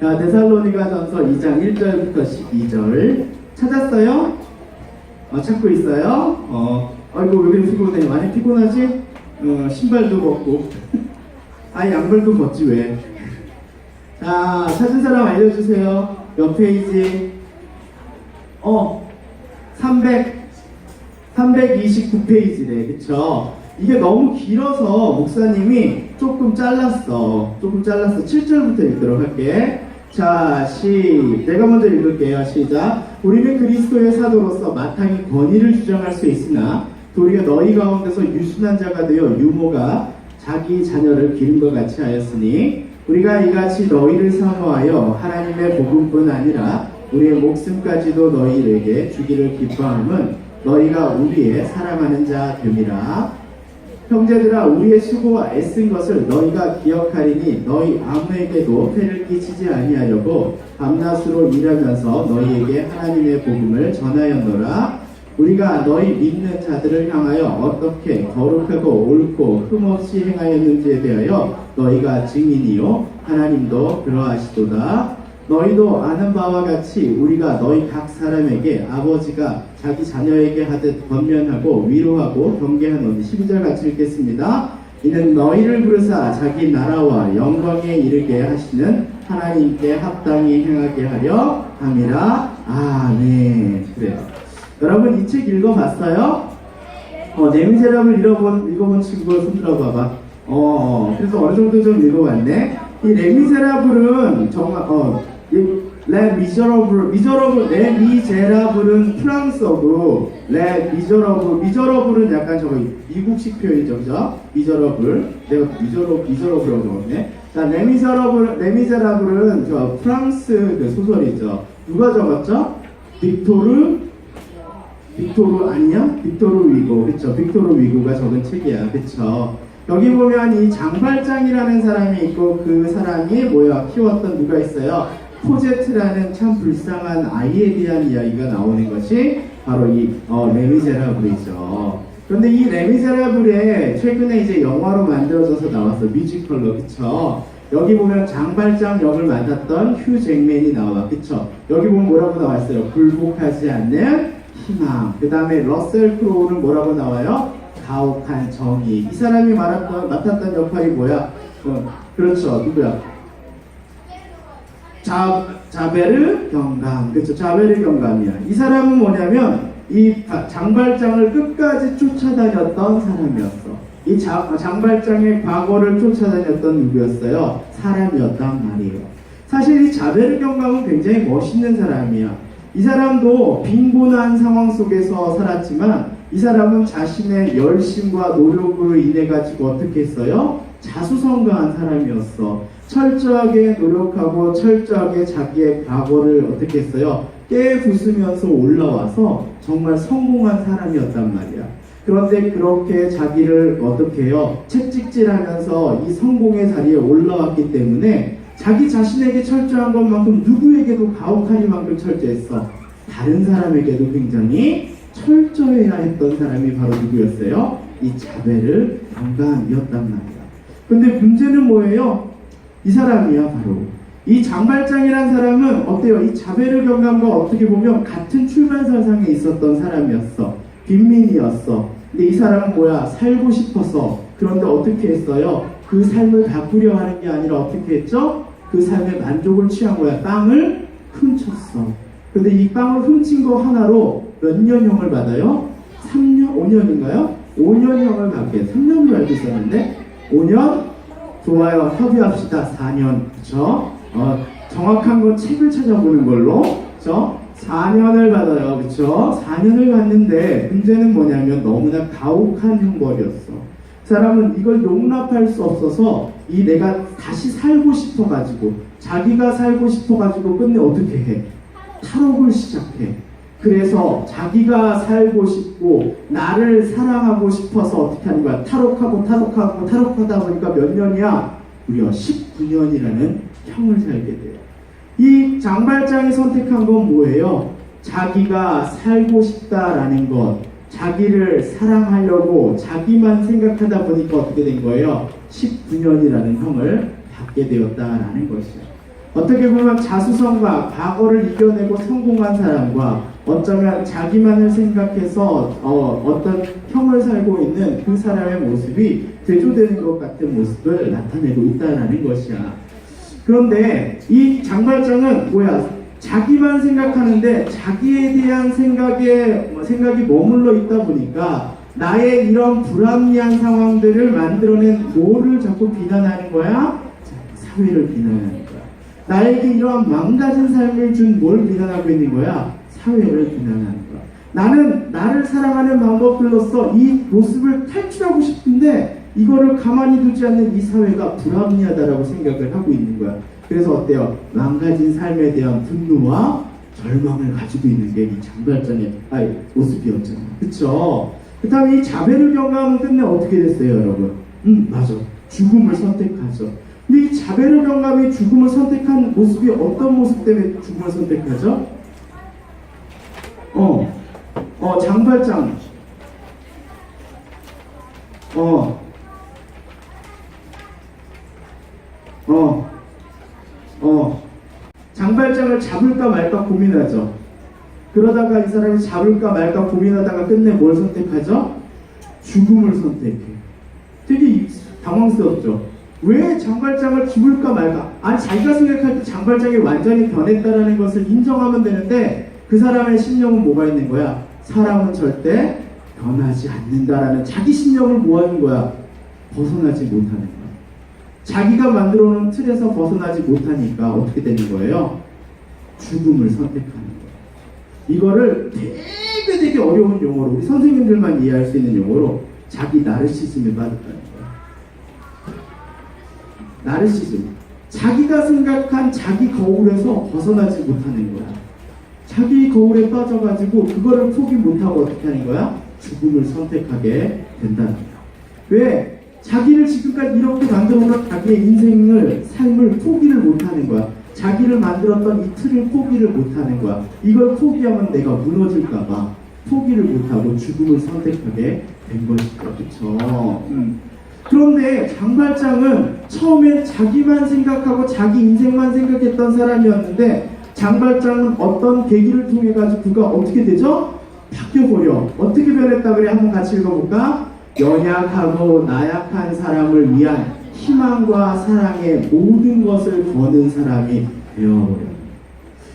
자, 데살로니가전서 2장 1절부터 12절 찾았어요? 찾고 있어요? 아이고 왜 그렇게 피곤해? 많이 피곤하지? 신발도 벗고 아예 양말도 벗지 왜? 자, 찾은 사람 알려주세요. 몇 페이지? 329페이지래. 그쵸? 이게 너무 길어서 목사님이 조금 잘랐어. 7절부터 읽도록 할게. 자, 내가 먼저 읽을게요. 시작. 우리는 그리스도의 사도로서 마땅히 권위를 주장할 수 있으나 도리어 너희 가운데서 유순한 자가 되어 유모가 자기 자녀를 기름과 같이 하였으니 우리가 이같이 너희를 사모하여 하나님의 복음뿐 아니라 우리의 목숨까지도 너희에게 주기를 기뻐함은 너희가 우리의 사랑하는 자 됨이라. 형제들아, 우리의 수고와 애쓴 것을 너희가 기억하리니 너희 아무에게도 폐를 끼치지 아니하려고 밤낮으로 일하면서 너희에게 하나님의 복음을 전하였노라. 우리가 너희 믿는 자들을 향하여 어떻게 거룩하고 옳고 흠없이 행하였는지에 대하여 너희가 증인이요 하나님도 그러하시도다. 너희도 아는 바와 같이 우리가 너희 각 사람에게 아버지가 자기 자녀에게 하듯 권면하고 위로하고 경계하노니. 12절 같이 읽겠습니다. 이는 너희를 부르사 자기 나라와 영광에 이르게 하시는 하나님께 합당히 행하게 하려 함이라. 아멘. 그래요. 여러분 이 책 읽어봤어요? 레미제라블 읽어본 친구 손 들어봐봐. 그래서 어느 정도 좀 읽어봤네. 이 레미제라블은 정말 레미제라블은 프랑스어고 미저러블은 약간 저거 미국식 표현이죠, 그죠? 미저러블. 내가 미저러블이라고 적었네. 자, 레미제라블은 저 프랑스 그 소설이죠. 누가 적었죠? 빅토르 아니야? 빅토르 위고, 그쵸? 빅토르 위고가 적은 책이야, 그쵸? 여기 보면 이 장발장이라는 사람이 있고 그 사람이 키웠던 누가 있어요? 코제트라는 참 불쌍한 아이에 대한 이야기가 나오는 것이 바로 이 레미제라블이죠. 그런데 이 레미제라블에 최근에 이제 영화로 만들어져서 나왔어. 뮤지컬로, 그쵸? 여기 보면 장발장 역을 맡았던 휴 잭맨이 나와, 그쵸? 여기 보면 뭐라고 나와있어요? 굴복하지 않는 희망. 그 다음에 러셀 크로우는 뭐라고 나와요? 가혹한 정의. 이 사람이 맡았던 역할이 뭐야? 그렇죠. 누구야? 자베르 경감. 그렇죠. 자베르 경감이야. 이 사람은 뭐냐면 이 장발장을 끝까지 쫓아다녔던 사람이었어. 이 장발장의 과거를 쫓아다녔던 누구였어요? 사람이었단 말이에요. 사실 이 자베르 경감은 굉장히 멋있는 사람이야. 이 사람도 빈곤한 상황 속에서 살았지만 이 사람은 자신의 열심과 노력으로 인해 가지고 어떻게 했어요? 자수성가한 사람이었어. 철저하게 노력하고 철저하게 자기의 과거를 어떻게 했어요? 깨부수면서 올라와서 정말 성공한 사람이었단 말이야. 그런데 그렇게 자기를 어떻게 해요? 채찍질하면서 이 성공의 자리에 올라왔기 때문에 자기 자신에게 철저한 것만큼 누구에게도 가혹하니만큼 철저했어. 다른 사람에게도 굉장히 철저해야 했던 사람이 바로 누구였어요? 이 자베르 경감이었단 말이야. 근데 문제는 뭐예요? 이 사람이야, 바로. 이 장발장이라는 사람은 어때요? 이 자베르 경감과 어떻게 보면 같은 출발선상에 있었던 사람이었어. 빈민이었어. 근데 이 사람은 뭐야? 살고 싶어서. 그런데 어떻게 했어요? 그 삶을 바꾸려 하는 게 아니라 어떻게 했죠? 그 삶에 만족을 취한 거야. 빵을 훔쳤어. 근데 이 빵을 훔친 거 하나로 몇 년형을 받아요? 3년? 5년인가요? 5년형을 받게. 3년으로 알고 있었는데 5년? 좋아요. 협의합시다. 4년. 그쵸? 정확한 건 책을 찾아보는 걸로. 그쵸? 4년을 받아요. 그쵸? 4년을 받는데 문제는 뭐냐면 너무나 가혹한 형벌이었어. 그 사람은 이걸 용납할 수 없어서 내가 다시 살고 싶어가지고 자기가 살고 싶어가지고 끝내 어떻게 해? 탈옥을 시작해. 그래서 자기가 살고 싶고 나를 사랑하고 싶어서 어떻게 하는 거야? 탈옥하다 보니까 몇 년이야? 무려 19년이라는 형을 살게 돼요. 이 장발장이 선택한 건 뭐예요? 자기가 살고 싶다라는 것, 자기를 사랑하려고 자기만 생각하다 보니까 어떻게 된 거예요? 19년이라는 형을 받게 되었다라는 것이죠. 어떻게 보면 자수성가, 과거를 이겨내고 성공한 사람과 어쩌면 자기만을 생각해서 어떤 형을 살고 있는 그 사람의 모습이 대조되는 것 같은 모습을 나타내고 있다는 것이야. 그런데 이 장발장은 뭐야? 자기만 생각하는데 자기에 대한 생각이 머물러 있다 보니까 나의 이런 불합리한 상황들을 만들어낸 뭐를 자꾸 비난하는 거야? 사회를 비난하는 거야. 나에게 이러한 망가진 삶을 준 뭘 비난하고 있는 거야? 사회를 비난하는 거야. 나는 나를 사랑하는 방법들로서 이 모습을 탈출하고 싶은데 이거를 가만히 두지 않는 이 사회가 불합리하다라고 생각을 하고 있는 거야. 그래서 어때요? 망가진 삶에 대한 분노와 절망을 가지고 있는 게 이 장발장의 모습이었잖아요. 그쵸? 그 다음에 이 자베를 경감은 끝내 어떻게 됐어요, 여러분? 맞아. 죽음을 선택하죠. 근데 이 자베르 경감이 죽음을 선택한 모습이 어떤 모습 때문에 죽음을 선택하죠? 장발장. 장발장을 잡을까 말까 고민하죠. 그러다가 이 사람이 잡을까 말까 고민하다가 끝내 뭘 선택하죠? 죽음을 선택해. 되게 당황스럽죠. 왜 장발장을 죽을까 말까? 아니 자기가 생각할 때 장발장이 완전히 변했다라는 것을 인정하면 되는데 그 사람의 신념은 뭐가 있는 거야? 사람은 절대 변하지 않는다라는 자기 신념을 모아둔 거야. 벗어나지 못하는 거야. 자기가 만들어 놓은 틀에서 벗어나지 못하니까 어떻게 되는 거예요? 죽음을 선택하는 거예요. 이거를 되게 어려운 용어로 우리 선생님들만 이해할 수 있는 용어로 자기 나르시즘에 빠졌다는 거예요. 나르시즘. 자기가 생각한 자기 거울에서 벗어나지 못하는 거야. 자기 거울에 빠져가지고 그거를 포기 못하고 어떻게 하는 거야? 죽음을 선택하게 된다는 거야. 왜? 자기를 지금까지 이렇게 만들어놓은 자기의 인생을, 삶을 포기를 못하는 거야. 자기를 만들었던 이 틀을 포기를 못하는 거야. 이걸 포기하면 내가 무너질까봐 포기를 못하고 죽음을 선택하게 된 것이죠. 그쵸? 그런데 장발장은 처음에 자기만 생각하고 자기 인생만 생각했던 사람이었는데 장발장은 어떤 계기를 통해 가지고 그가 어떻게 되죠? 바뀌어버려. 어떻게 변했다 그래? 한번 같이 읽어볼까? 연약하고 나약한 사람을 위한 희망과 사랑의 모든 것을 거는 사람이 되어버려.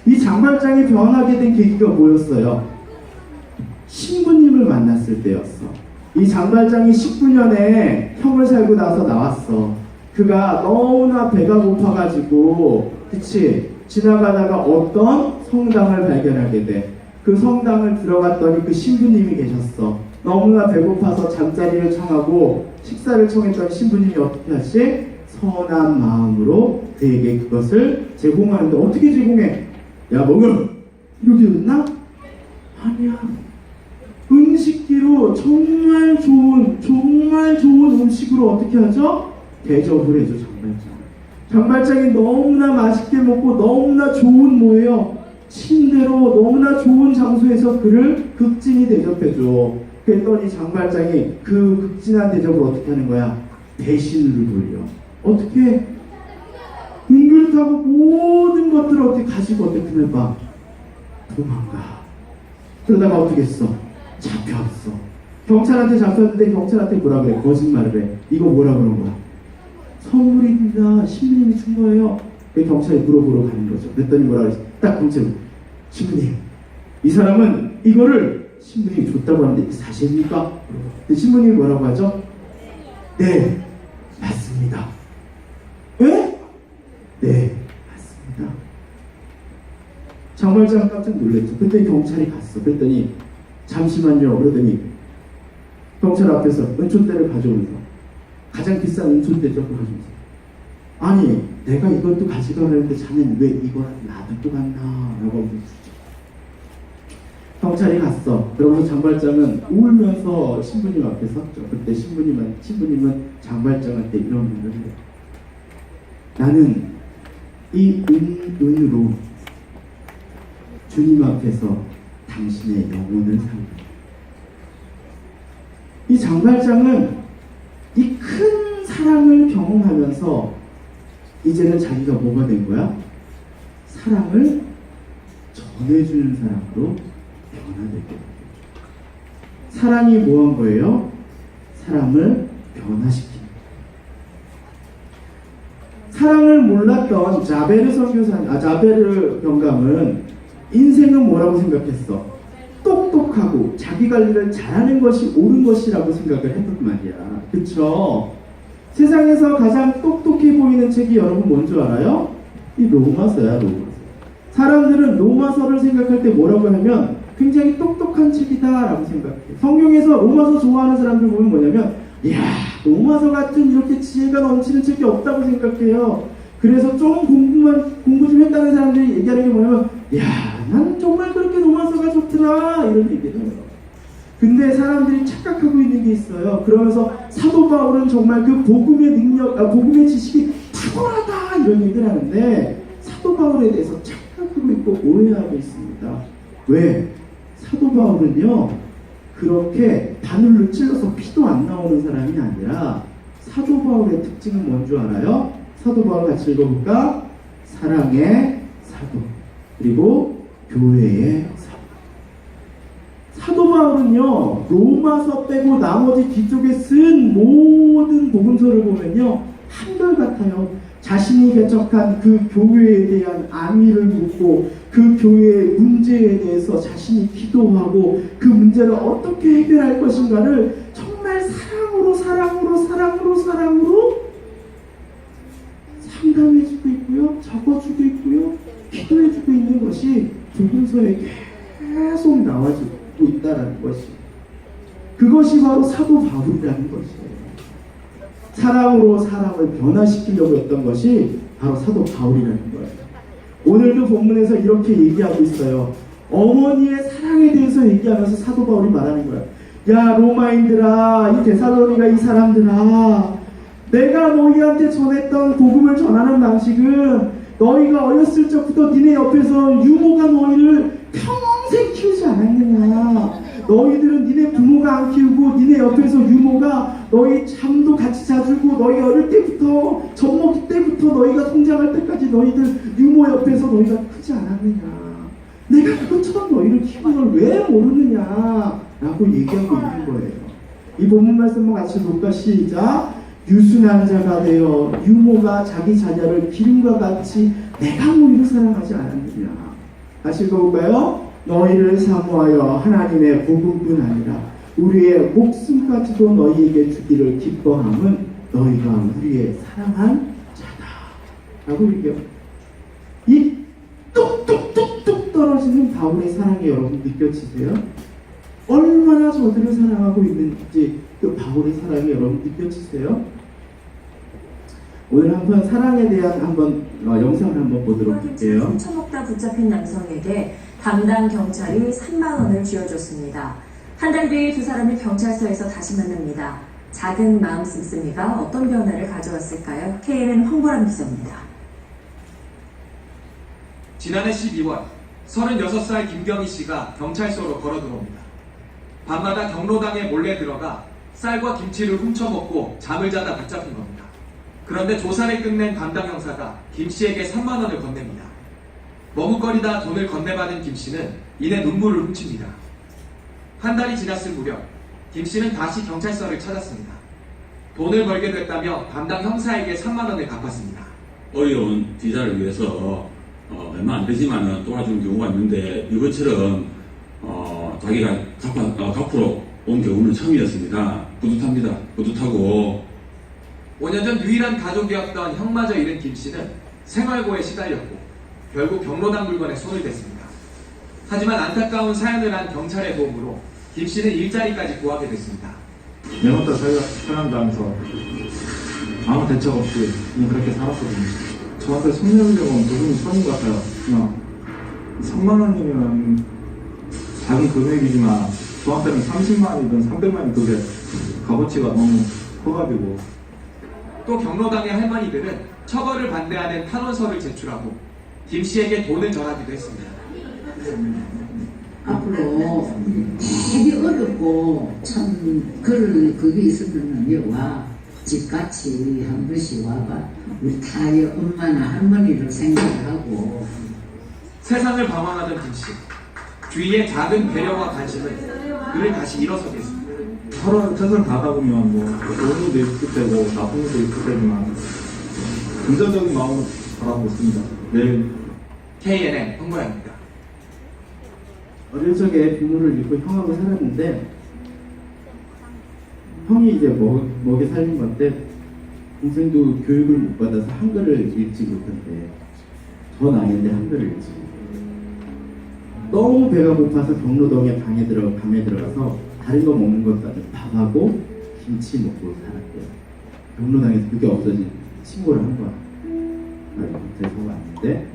이 장발장이 변하게 된 계기가 뭐였어요? 신부님을 만났을 때였어. 이 장발장이 19년에 형을 살고 나서 나왔어. 그가 너무나 배가 고파가지고 그치? 지나가다가 어떤 성당을 발견하게 돼. 그 성당을 들어갔더니 그 신부님이 계셨어. 너무나 배고파서 잠자리를 청하고 식사를 청했던 신부님이 어떻게 하시? 선한 마음으로 그에게 그것을 제공하는데 어떻게 제공해? 야 먹어! 이렇게 됐나? 아니야. 음식기로 정말 좋은 음식으로 어떻게 하죠? 대접을 해줘. 장발장이 너무나 맛있게 먹고 너무나 좋은 뭐예요? 침대로 너무나 좋은 장소에서 그를 극진히 대접해줘. 그랬더니 장발장이 그 극진한 대접을 어떻게 하는 거야? 배신을 돌려. 어떻게? 그렇다고 모든 것들을 어떻게 가지고 어떻게 해봐? 도망가. 그러다가 어떻게 했어? 잡혔어. 경찰한테 잡혔는데 경찰한테 뭐라 그래? 거짓말을 해. 이거 뭐라 그런 거야? 선물입니다. 신부님이 준 거예요. 그 경찰이 물어보러 가는 거죠. 그랬더니 뭐라 그랬어? 딱 경찰이 신부님, 이 사람은 이거를 신부님이 줬다고 하는데 이게 사실입니까? 근데 신부님이 뭐라고 하죠? 네, 맞습니다. 왜? 네, 맞습니다. 장발장 깜짝 놀랐죠. 그때 경찰이 갔어. 그랬더니 잠시만요. 그러더니 경찰 앞에서 은총대를 가져오면서 가장 비싼 은총대죠. 가져오면서 아니 내가 이것도 가져가려는데 자네는 왜 이걸 놔두고 갔나? 라고 묻죠. 경찰이 갔어. 그러면서 장발장은 울면서 신부님 앞에 섰죠. 그때 신부님은 장발장한테 이런 말을 해요. 나는 이 은으로 주님 앞에서 당신의 영혼을 살다. 이 장발장은 이 큰 사랑을 경험하면서 이제는 자기가 뭐가 된 거야? 사랑을 전해주는 사람으로 변화되게 됩니다. 사랑이 뭐 한 거예요? 사람을 변화시킵니다. 사랑을 몰랐던 자베르 경감은 인생은 뭐라고 생각했어? 똑똑하고 자기 관리를 잘하는 것이 옳은 것이라고 생각을 했단 말이야. 그쵸? 세상에서 가장 똑똑해 보이는 책이 여러분 뭔 줄 알아요? 이 로마서야, 로마서. 사람들은 로마서를 생각할 때 뭐라고 하면 굉장히 똑똑한 책이다 라고 생각해. 성경에서 로마서 좋아하는 사람들 보면 뭐냐면, 이야, 로마서 같은 이렇게 지혜가 넘치는 책이 없다고 생각해요. 그래서 좀 공부 좀 했다는 사람들이 얘기하는 게 뭐냐면, 야, 난 정말 그렇게 로마서가 좋더라 이런 얘기를 해요. 근데 사람들이 착각하고 있는 게 있어요. 그러면서 사도 바울은 정말 그 복음의 능력, 복음의 지식이 탁월하다 이런 얘기를 하는데 사도 바울에 대해서 착각하고 있고 오해하고 있습니다. 왜? 사도 바울은요 그렇게 바늘로 찔러서 피도 안 나오는 사람이 아니라 사도 바울의 특징은 뭔 줄 알아요? 사도 바울 같이 읽어볼까? 사랑의 사도 그리고 교회의 사도. 사도 바울은요 로마서 빼고 나머지 뒤쪽에 쓴 모든 복음서를 보면요 한결같아요. 자신이 개척한 그 교회에 대한 안위를 묻고 그 교회의 문제에 대해서 자신이 기도하고 그 문제를 어떻게 해결할 것인가를 정말 사랑으로 상담해주고 있고요, 적어주고 있고요, 기도해주고 있는 것이 복음서에 계속 나와주고 있다는 것이, 그것이 바로 사도 바울이라는 것이에요. 사랑으로 사람을 변화시키려고 했던 것이 바로 사도 바울이라는 거예요. 오늘도 본문에서 이렇게 얘기하고 있어요. 어머니의 사랑에 대해서 얘기하면서 사도 바울이 말하는 거야. 야 로마인들아, 이 데살로니가 이 사람들아, 내가 너희한테 전했던 복음을 전하는 방식은 너희가 어렸을 적부터 니네 옆에서 유모가 너희를 평생 키우지 않았느냐. 너희들은 니네 부모가 안 키우고 니네 옆에서 유모가 너희 잠도 같이 자주고 너희 어릴 때부터 젖먹이 때부터 너희가 성장할 때까지 너희들 유모 옆에서 너희가 크지 않았느냐. 내가 그것처럼 너희를 키운 걸 왜 모르느냐 라고 얘기하고 있는 거예요. 이 본문 말씀을 같이 볼까? 시작. 유순한 자가 되어 유모가 자기 자녀를 기름과 같이 내가 너희를 사랑하지 않았느냐. 다시 읽어볼까요? 너희를 사모하여 하나님의 복음뿐 아니라 우리의 목숨까지도 너희에게 주기를 기뻐함은 너희가 우리의 사랑한 자다 라고 얘기해요. 이 뚝뚝뚝뚝 떨어지는 바울의 사랑이 여러분 느껴지세요? 얼마나 저들을 사랑하고 있는지 그 바울의 사랑이 여러분 느껴지세요? 오늘 한번 사랑에 대한 영상을 한번 보도록 할게요. 훔쳐먹다 붙잡힌 남성에게 담당 경찰이 3만 원을 쥐어줬습니다. 한 달 뒤에 두 사람이 경찰서에서 다시 만납니다. 작은 마음 씀씀이가 어떤 변화를 가져왔을까요? KNN 황보람 기자입니다. 지난해 12월 36살 김경희 씨가 경찰서로 걸어 들어옵니다. 밤마다 경로당에 몰래 들어가 쌀과 김치를 훔쳐먹고 잠을 자다 붙잡힌 겁니다. 그런데 조사를 끝낸 담당 형사가 김 씨에게 3만 원을 건넵니다. 머뭇거리다 돈을 건네받은 김 씨는 이내 눈물을 훔칩니다. 한 달이 지났을 무렵 김 씨는 다시 경찰서를 찾았습니다. 돈을 벌게 됐다며 담당 형사에게 3만 원을 갚았습니다. 어려운 기자를 위해서 얼마 안 되지만 도와준 경우가 있는데 이것처럼 자기가 갚으러 온 경우는 처음이었습니다. 뿌듯합니다. 뿌듯하고 5년 전 유일한 가족이었던 형마저 잃은 김 씨는 생활고에 시달렸고 결국 경로당 물건에 손을 댔습니다. 하지만 안타까운 사연을 한 경찰의 도움으로 김 씨는 일자리까지 구하게 됐습니다. 내 혼자 자기가 사랑당해서 아무 대책 없이 그냥 그렇게 살았거든요. 저한테 손해보려고 누구는 처음인 것 같아요. 그냥 3만 원이면 작은 금액이지만 저한테는 30만 원이든 300만 원이 그게 값어치가 너무 커가지고. 또 경로당의 할머니들은 처벌을 반대하는 탄원서를 제출하고 김 씨에게 돈을 전하기도 했습니다. 앞으로 되게 어렵고 참 그게 있으면요 와 집같이 한 번씩 와봐. 우리 다 엄마나 할머니를 생각을 하고 세상을 방황하던 김씨, 주위의 작은 배려와 관심은 그를 다시 일어서게 했습니다. 하루 세상 가다 보면 뭐 좋은 일도 있을 때고 나쁜 일도 있을 때지만 긍정적인 마음으로 바라보고 있습니다. 내일 KNN 황모양입니다. 어릴 적에 부모를 잃고 형하고 살았는데 형이 이제 먹여 살린 건데 동생도 교육을 못 받아서 한글을 읽지 못한대. 더 나이인데 한글을 읽지 못해. 너무 배가 고파서 경로동에 밤에 들어가서 다른 거 먹는 것도 아니고 밥하고 김치 먹고 살았대요. 경로당에서 그게 없어진 신고를 한 거야. 그래서 왔는데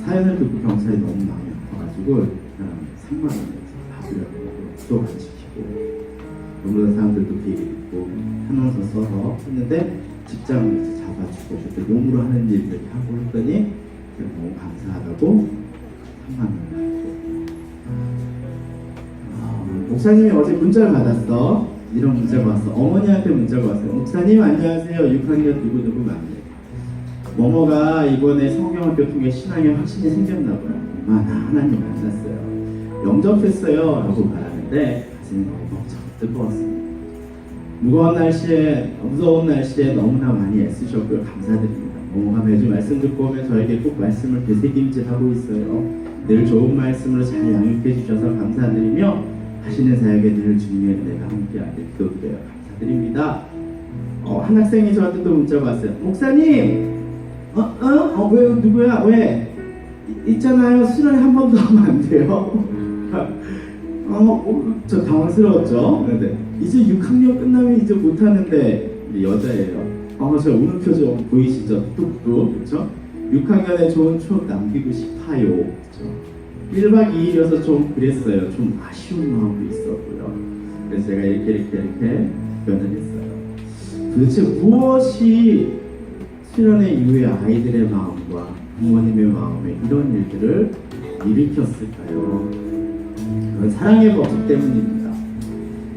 사연을 듣고 경찰이 너무 마음이 아파가지고 3만 원에서 받으려고 또 안 지키고 경로당 사람들도 비리 있고 한원서 써서 했는데 직장을 이제 잡아주고 그때 용으로 하는 일들 하고 했더니 너무 감사하다고 3만 원을 목사님이 어제 문자를 받았어. 이런 문자가 왔어. 어머니한테 문자가 왔어요. 목사님 안녕하세요. 6학년 누구누구 맞네. 뭐뭐가 이번에 성경학교 통해 신앙에 확신이 생겼나 봐요. 나 하나님 만났어요. 영접했어요. 라고 말하는데 가슴이 너무 벅차고 뜨거웠습니다. 무서운 날씨에 너무나 많이 애쓰셨고요. 감사드립니다. 뭐뭐가 매주 말씀 듣고 오면 저에게 꼭 말씀을 되새김질하고 있어요. 늘 좋은 말씀으로 잘 양육해 주셔서 감사드리며 하시는 사역에 늘 주님의 은혜가 함께하길 기도드려요. 감사드립니다. 한 학생이 저한테 또 문자가 왔어요. 목사님! 왜 누구야? 왜? 있잖아요. 수련회 한 번 더 하면 안 돼요? 저 당황스러웠죠? 네. 이제 6학년 끝나면 이제 못하는데 여자예요. 저 우는 표정 보이시죠? 뚝뚝 그렇죠? 6학년에 좋은 추억 남기고 싶어요. 그렇죠? 1박 2일이어서 좀 그랬어요. 좀 아쉬운 마음도 있었고요. 그래서 제가 이렇게 표현을 했어요. 도대체 무엇이 수련회 이후에 아이들의 마음과 부모님의 마음에 이런 일들을 일으켰을까요? 그건 사랑의 법칙 때문입니다.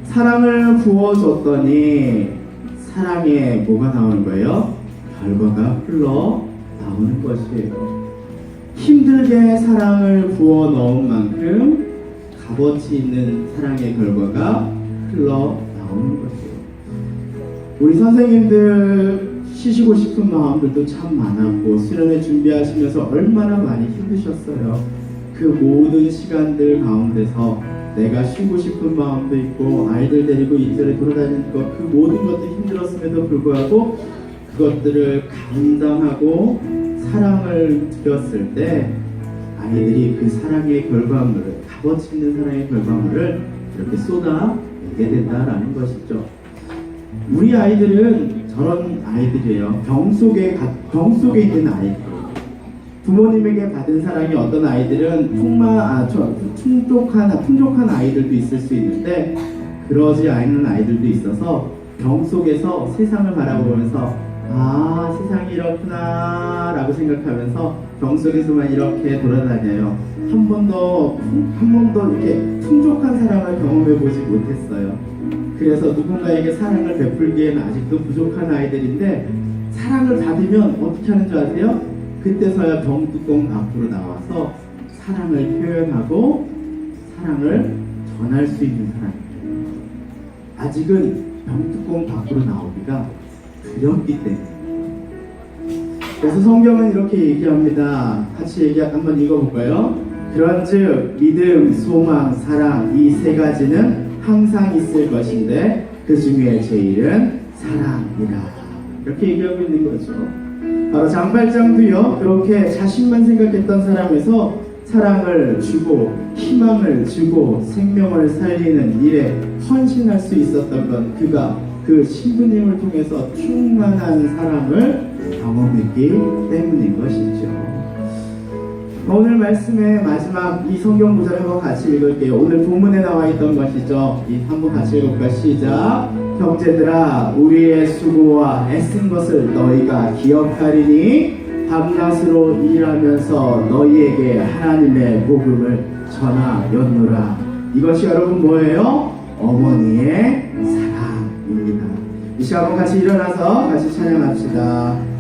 사랑을 부어줬더니 사랑에 뭐가 나오는 거예요? 결과가 흘러나오는 것이에요. 힘들게 사랑을 부어 넣은 만큼 값어치 있는 사랑의 결과가 흘러나오는 것이에요. 우리 선생님들 쉬시고 싶은 마음들도 참 많았고 수련회 준비하시면서 얼마나 많이 힘드셨어요. 그 모든 시간들 가운데서 내가 쉬고 싶은 마음도 있고 아이들 데리고 이태리 돌아다니는 것 그 모든 것도 힘들었음에도 불구하고 그것들을 감당하고 사랑을 드렸을 때 아이들이 그 사랑의 결과물을 값어치 있는 사랑의 결과물을 이렇게 쏟아내게 된다라는 것이죠. 우리 아이들은 저런 아이들이에요. 병 속에 있는 아이들. 부모님에게 받은 사랑이 어떤 아이들은 풍족한 아이들도 있을 수 있는데 그러지 않은 아이들도 있어서 병 속에서 세상을 바라보면서 세상이 이렇구나 라고 생각하면서 병 속에서만 이렇게 돌아다녀요. 한 번도 이렇게 풍족한 사랑을 경험해 보지 못했어요. 그래서 누군가에게 사랑을 베풀기에는 아직도 부족한 아이들인데 사랑을 받으면 어떻게 하는 줄 아세요? 그때서야 병뚜껑 밖으로 나와서 사랑을 표현하고 사랑을 전할 수 있는 사람이에요. 아직은 병뚜껑 밖으로 나오기가 두렵기 때문에. 그래서 성경은 이렇게 얘기합니다. 같이 한번 읽어볼까요? 그런즉 믿음, 소망, 사랑 이 세 가지는 항상 있을 것인데 그 중에 제일은 사랑이라. 이렇게 얘기하고 있는 거죠. 바로 장발장도요 그렇게 자신만 생각했던 사람에서 사랑을 주고 희망을 주고 생명을 살리는 일에 헌신할 수 있었던 건 그가 그 신부님을 통해서 충만한 사랑을 경험했기 때문인 것이죠. 오늘 말씀의 마지막 이 성경 구절 한번 같이 읽을게요. 오늘 본문에 나와 있던 것이죠. 한번 같이 읽을까? 시작. 형제들아 우리의 수고와 애쓴 것을 너희가 기억하리니 밤낮으로 일하면서 너희에게 하나님의 복음을 전하였노라. 이것이 여러분 뭐예요? 어머니의 사랑입니다. 이 시간 한번 같이 일어나서 같이 찬양합시다.